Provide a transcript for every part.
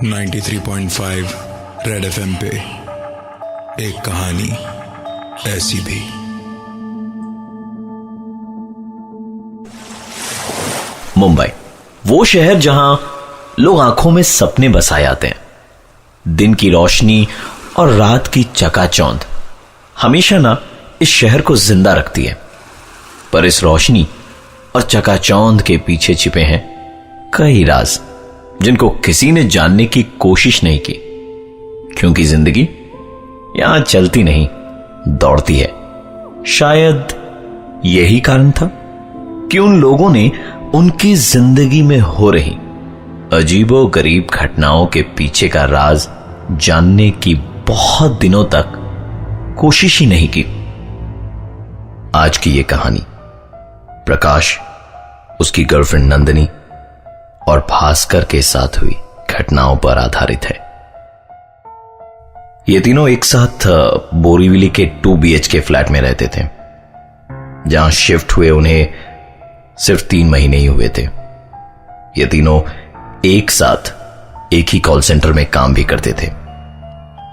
93.5 red FM पे एक कहानी ऐसी भी। मुंबई, वो शहर जहां लोग आंखों में सपने बसाए आते हैं। दिन की रोशनी और रात की चकाचौंध हमेशा ना इस शहर को जिंदा रखती है। पर इस रोशनी और चकाचौंध के पीछे छिपे हैं कई राज, जिनको किसी ने जानने की कोशिश नहीं की, क्योंकि जिंदगी यहां चलती नहीं, दौड़ती है। शायद यही कारण था कि उन लोगों ने उनकी जिंदगी में हो रही अजीबो गरीब घटनाओं के पीछे का राज जानने की बहुत दिनों तक कोशिश ही नहीं की। आज की यह कहानी प्रकाश, उसकी गर्लफ्रेंड नंदिनी और भास्कर के साथ हुई घटनाओं पर आधारित है। ये तीनों एक साथ बोरीवली के 2 BHK फ्लैट में रहते थे, जहां शिफ्ट हुए उन्हें सिर्फ 3 महीने ही हुए थे। ये तीनों एक साथ एक ही कॉल सेंटर में काम भी करते थे।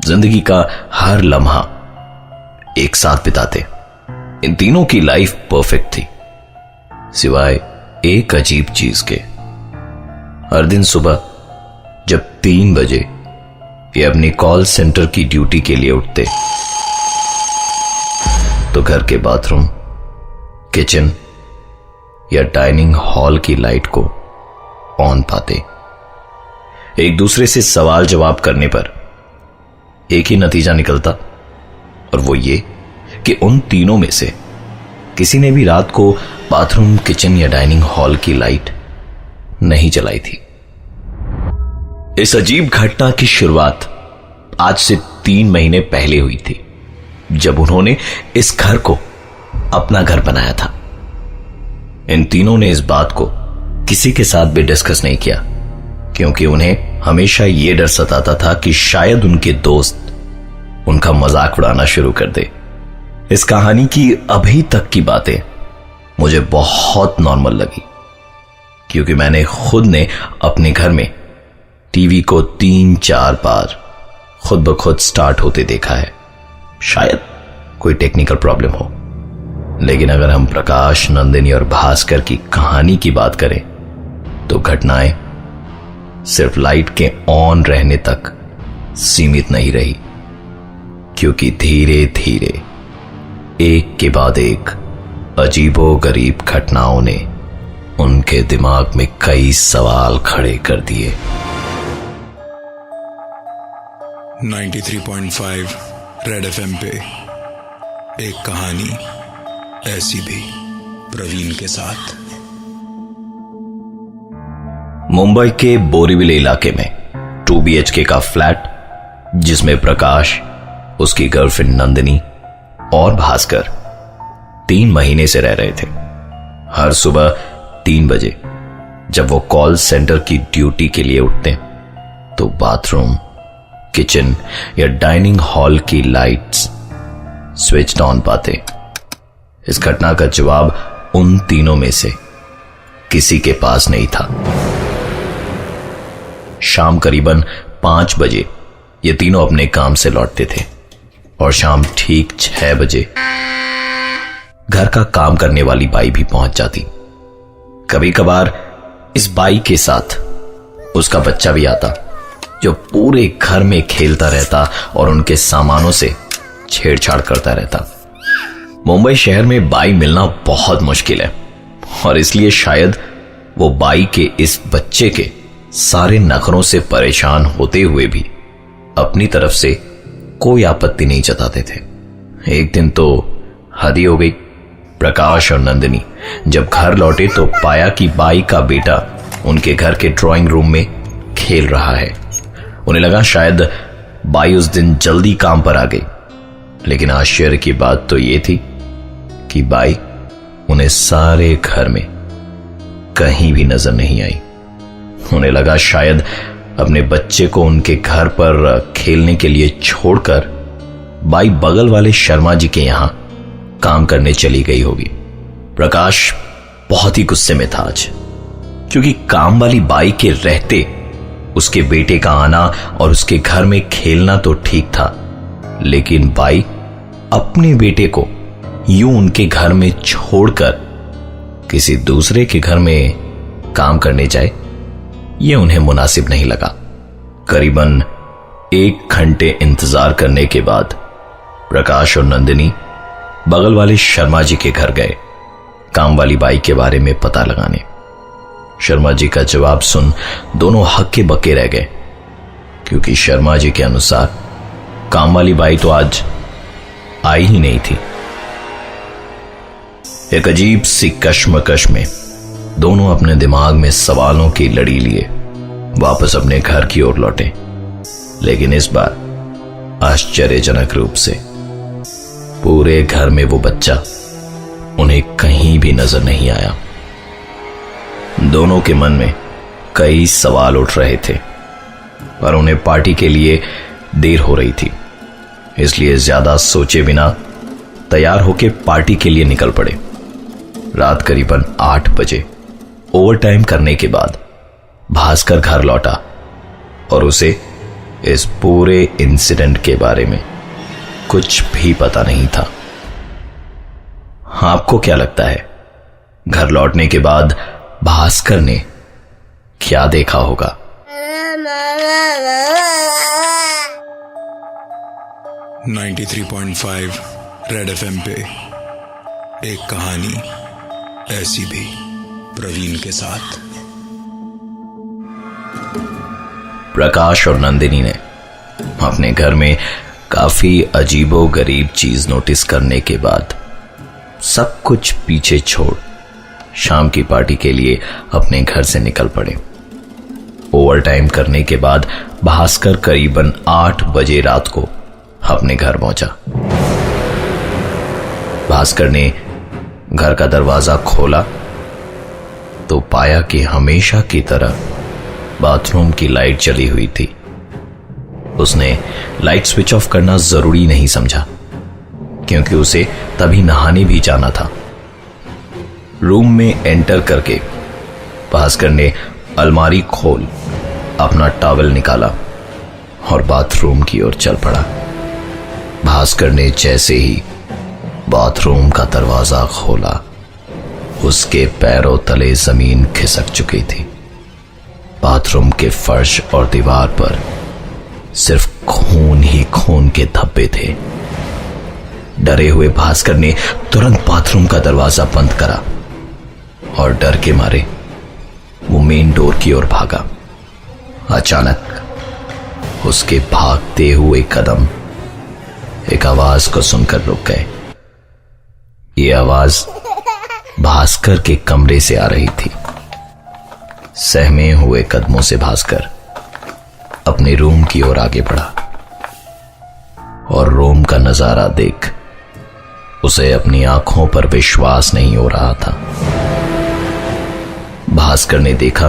जिंदगी का हर लम्हा एक साथ बिताते। इन तीनों की लाइफ परफेक्ट थी, सिवाय एक अजीब चीज के। हर दिन सुबह जब 3 बजे ये अपनी कॉल सेंटर की ड्यूटी के लिए उठते, तो घर के बाथरूम, किचन या डाइनिंग हॉल की लाइट को ऑन पाते। एक दूसरे से सवाल जवाब करने पर एक ही नतीजा निकलता, और वो ये कि उन तीनों में से किसी ने भी रात को बाथरूम, किचन या डाइनिंग हॉल की लाइट नहीं जलाई थी। इस अजीब घटना की शुरुआत आज से 3 महीने पहले हुई थी, जब उन्होंने इस घर को अपना घर बनाया था। इन तीनों ने इस बात को किसी के साथ भी डिस्कस नहीं किया, क्योंकि उन्हें हमेशा यह डर सताता था कि शायद उनके दोस्त उनका मजाक उड़ाना शुरू कर दे। इस कहानी की अभी तक की बातें मुझे बहुत नॉर्मल लगी, क्योंकि मैंने खुद ने अपने घर में टीवी को 3-4 बार खुद ब खुद स्टार्ट होते देखा है। शायद कोई टेक्निकल प्रॉब्लम हो, लेकिन अगर हम प्रकाश, नंदिनी और भास्कर की कहानी की बात करें तो घटनाएं सिर्फ लाइट के ऑन रहने तक सीमित नहीं रही, क्योंकि धीरे धीरे एक के बाद एक अजीबो गरीब घटनाओं ने उनके दिमाग में कई सवाल खड़े कर दिए। 93.5 रेड एफएम पे एक कहानी ऐसी भी, प्रवीण के साथ। मुंबई के बोरीवली इलाके में 2 BHK का फ्लैट, जिसमें प्रकाश, उसकी गर्लफ्रेंड नंदिनी और भास्कर 3 महीने से रह रहे थे। हर सुबह 3 बजे जब वो कॉल सेंटर की ड्यूटी के लिए उठते, तो बाथरूम, किचन या डाइनिंग हॉल की लाइट्स स्विच ऑन पाते। इस घटना का जवाब उन तीनों में से किसी के पास नहीं था। शाम करीबन 5 बजे ये तीनों अपने काम से लौटते थे, और शाम ठीक 6 बजे घर का काम करने वाली बाई भी पहुंच जाती। कभी कभार इस बाई के साथ उसका बच्चा भी आता, जो पूरे घर में खेलता रहता और उनके सामानों से छेड़छाड़ करता रहता। मुंबई शहर में बाई मिलना बहुत मुश्किल है, और इसलिए शायद वो बाई के इस बच्चे के सारे नखरों से परेशान होते हुए भी अपनी तरफ से कोई आपत्ति नहीं जताते थे। एक दिन तो हद ही हो गई। प्रकाश और नंदिनी जब घर लौटे तो पाया कि बाई का बेटा उनके घर के ड्राइंग रूम में खेल रहा है। उन्हें लगा शायद बाई उस दिन जल्दी काम पर आ गई, लेकिन आश्चर्य की बात तो यह थी कि बाई उन्हें सारे घर में कहीं भी नजर नहीं आई। उन्हें लगा शायद अपने बच्चे को उनके घर पर खेलने के लिए छोड़कर बाई बगल वाले शर्मा जी के यहां काम करने चली गई होगी। प्रकाश बहुत ही गुस्से में था आज, क्योंकि काम वाली बाई के रहते उसके बेटे का आना और उसके घर में खेलना तो ठीक था, लेकिन बाई अपने बेटे को यूं उनके घर में छोड़कर किसी दूसरे के घर में काम करने जाए, यह उन्हें मुनासिब नहीं लगा। करीबन 1 घंटे इंतजार करने के बाद प्रकाश और नंदिनी बगल वाले शर्मा जी के घर गए काम वाली बाई के बारे में पता लगाने। शर्मा जी का जवाब सुन दोनों हक्के बक्के रह गए, क्योंकि शर्मा जी के अनुसार काम वाली बाई तो आज आई ही नहीं थी। एक अजीब सी कश्मकश में दोनों अपने दिमाग में सवालों की लड़ी लिए वापस अपने घर की ओर लौटे, लेकिन इस बार आश्चर्यजनक रूप से पूरे घर में वो बच्चा उन्हें कहीं भी नजर नहीं आया। दोनों के मन में कई सवाल उठ रहे थे, पर उन्हें पार्टी के लिए देर हो रही थी, इसलिए ज्यादा सोचे बिना तैयार होकर पार्टी के लिए निकल पड़े। रात करीबन 8 बजे ओवरटाइम करने के बाद भास्कर घर लौटा और उसे इस पूरे इंसिडेंट के बारे में कुछ भी पता नहीं था। आपको क्या लगता है, घर लौटने के बाद भास्कर ने क्या देखा होगा? « 93.5 रेड एफएम पे एक कहानी ऐसी भी, प्रवीण के साथ। प्रकाश और नंदिनी ने अपने घर में काफी अजीबो गरीब चीज नोटिस करने के बाद सब कुछ पीछे छोड़ शाम की पार्टी के लिए अपने घर से निकल पड़े। ओवरटाइम करने के बाद भास्कर करीबन 8 बजे रात को अपने घर पहुंचा। भास्कर ने घर का दरवाजा खोला तो पाया कि हमेशा की तरह बाथरूम की लाइट जली हुई थी। उसने लाइट स्विच ऑफ करना जरूरी नहीं समझा, क्योंकि उसे तभी नहाने भी जाना था। रूम में एंटर करके भास्कर ने अलमारी खोल अपना टॉवल निकाला और बाथरूम की ओर चल पड़ा। भास्कर ने जैसे ही बाथरूम का दरवाजा खोला, उसके पैरों तले जमीन खिसक चुकी थी। बाथरूम के फर्श और दीवार पर सिर्फ खून ही खून के धब्बे थे। डरे हुए भास्कर ने तुरंत बाथरूम का दरवाजा बंद करा और डर के मारे वो मेन डोर की ओर भागा। अचानक उसके भागते हुए कदम एक आवाज को सुनकर रुक गए। ये आवाज भास्कर के कमरे से आ रही थी। सहमे हुए कदमों से भास्कर अपने रूम की ओर आगे बढ़ा और रूम का नजारा देख उसे अपनी आंखों पर विश्वास नहीं हो रहा था। भास्कर ने देखा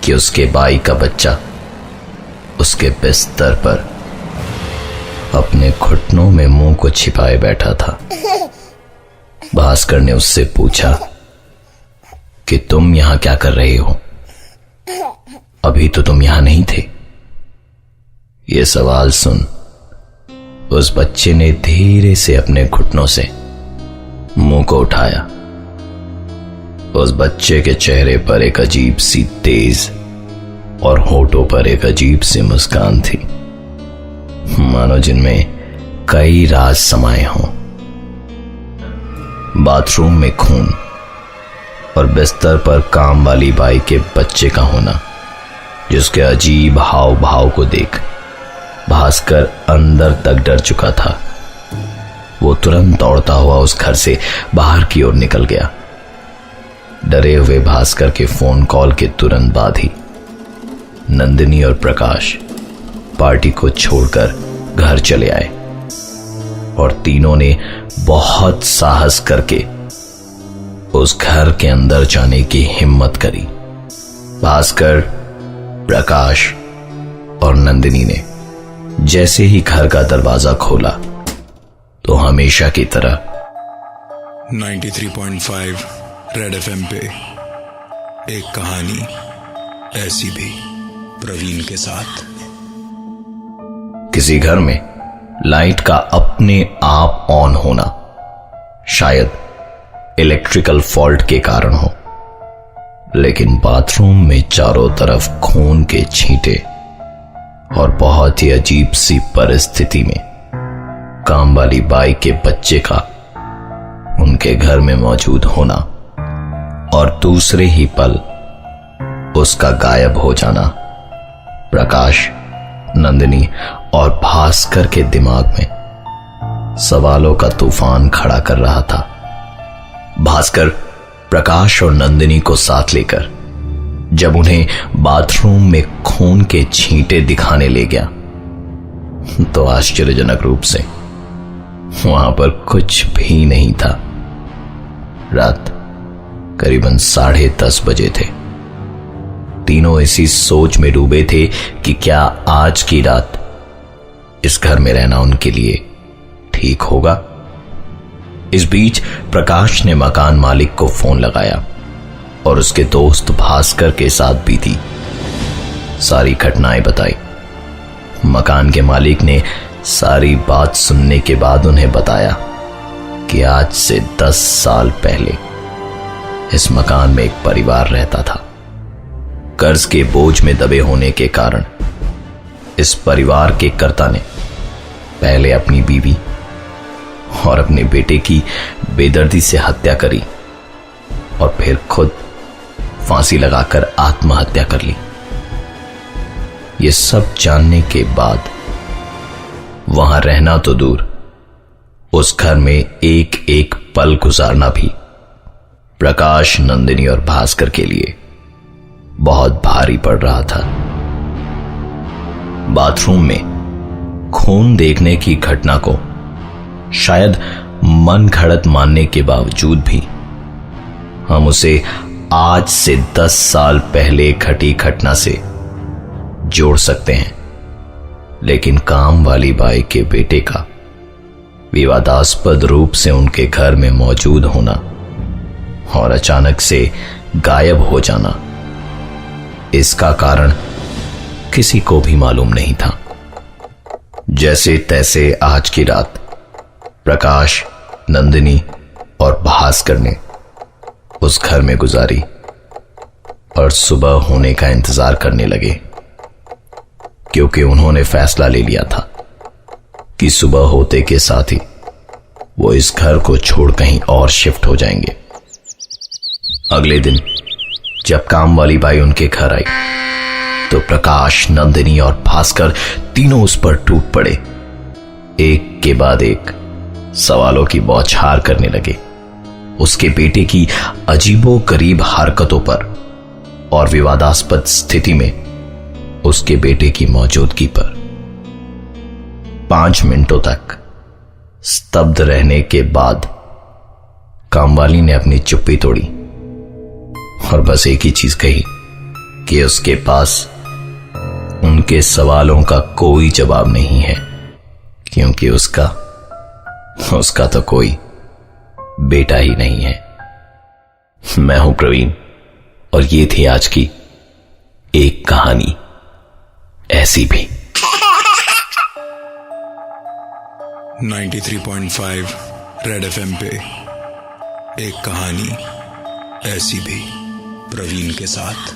कि उसके बाई का बच्चा उसके बिस्तर पर अपने घुटनों में मुंह को छिपाए बैठा था। भास्कर ने उससे पूछा कि तुम यहां क्या कर रहे हो? अभी तो तुम यहां नहीं थे। यह सवाल सुन उस बच्चे ने धीरे से अपने घुटनों से मुंह को उठाया। उस बच्चे के चेहरे पर एक अजीब सी तेज और होठों पर एक अजीब सी मुस्कान थी, मानो जिनमें कई राज समाये हों। बाथरूम में खून और बिस्तर पर काम वाली बाई के बच्चे का होना, जिसके अजीब हाव भाव को देख भास्कर अंदर तक डर चुका था। वो तुरंत दौड़ता हुआ उस घर से बाहर की ओर निकल गया। डरे हुए भास्कर के फोन कॉल के तुरंत बाद ही नंदिनी और प्रकाश पार्टी को छोड़कर घर चले आए और तीनों ने बहुत साहस करके उस घर के अंदर जाने की हिम्मत करी। भास्कर, प्रकाश और नंदिनी ने जैसे ही घर का दरवाजा खोला तो हमेशा की तरह 93.5 रेड एफएम पे एक कहानी ऐसी भी प्रवीण के साथ। किसी घर में लाइट का अपने आप ऑन होना शायद इलेक्ट्रिकल फॉल्ट के कारण हो, लेकिन बाथरूम में चारों तरफ खून के छींटे और बहुत ही अजीब सी परिस्थिति में काम वाली बाई के बच्चे का उनके घर में मौजूद होना और दूसरे ही पल उसका गायब हो जाना प्रकाश, नंदिनी और भास्कर के दिमाग में सवालों का तूफान खड़ा कर रहा था। भास्कर प्रकाश और नंदिनी को साथ लेकर जब उन्हें बाथरूम में खून के छींटे दिखाने ले गया तो आश्चर्यजनक रूप से वहां पर कुछ भी नहीं था। रात करीबन 10:30 बजे थे। तीनों इसी सोच में डूबे थे कि क्या आज की रात इस घर में रहना उनके लिए ठीक होगा। इस बीच प्रकाश ने मकान मालिक को फोन लगाया और उसके दोस्त भास्कर के साथ बीती सारी घटनाएं बताई। मकान के मालिक ने सारी बात सुनने के बाद उन्हें बताया कि आज से 10 साल पहले इस मकान में एक परिवार रहता था। कर्ज के बोझ में दबे होने के कारण इस परिवार के कर्ता ने पहले अपनी बीवी और अपने बेटे की बेदर्दी से हत्या करी और फिर खुद फांसी लगाकर आत्महत्या कर ली। ये सब जानने के बाद वहां रहना तो दूर, उस घर में एक एक पल गुजारना भी प्रकाश, नंदिनी और भास्कर के लिए बहुत भारी पड़ रहा था। बाथरूम में खून देखने की घटना को शायद मन घड़त मानने के बावजूद भी हम उसे आज से 10 साल पहले घटी घटना से जोड़ सकते हैं, लेकिन काम वाली बाई के बेटे का विवादास्पद रूप से उनके घर में मौजूद होना और अचानक से गायब हो जाना, इसका कारण किसी को भी मालूम नहीं था। जैसे तैसे आज की रात प्रकाश, नंदिनी और भास्कर ने उस घर में गुजारी और सुबह होने का इंतजार करने लगे, क्योंकि उन्होंने फैसला ले लिया था कि सुबह होते के साथ ही वो इस घर को छोड़ कहीं और शिफ्ट हो जाएंगे। अगले दिन जब काम वाली बाई उनके घर आई तो प्रकाश, नंदिनी और भास्कर तीनों उस पर टूट पड़े। एक के बाद एक सवालों की बौछार करने लगे, उसके बेटे की अजीबोगरीब हरकतों पर और विवादास्पद स्थिति में उसके बेटे की मौजूदगी पर। 5 मिनटों तक स्तब्ध रहने के बाद कामवाली ने अपनी चुप्पी तोड़ी और बस एक ही चीज कही कि उसके पास उनके सवालों का कोई जवाब नहीं है, क्योंकि उसका तो कोई बेटा ही नहीं है। मैं हूं प्रवीण और ये थी आज की एक कहानी ऐसी भी। 93.5 रेड एफएम पे एक कहानी ऐसी भी प्रवीण के साथ।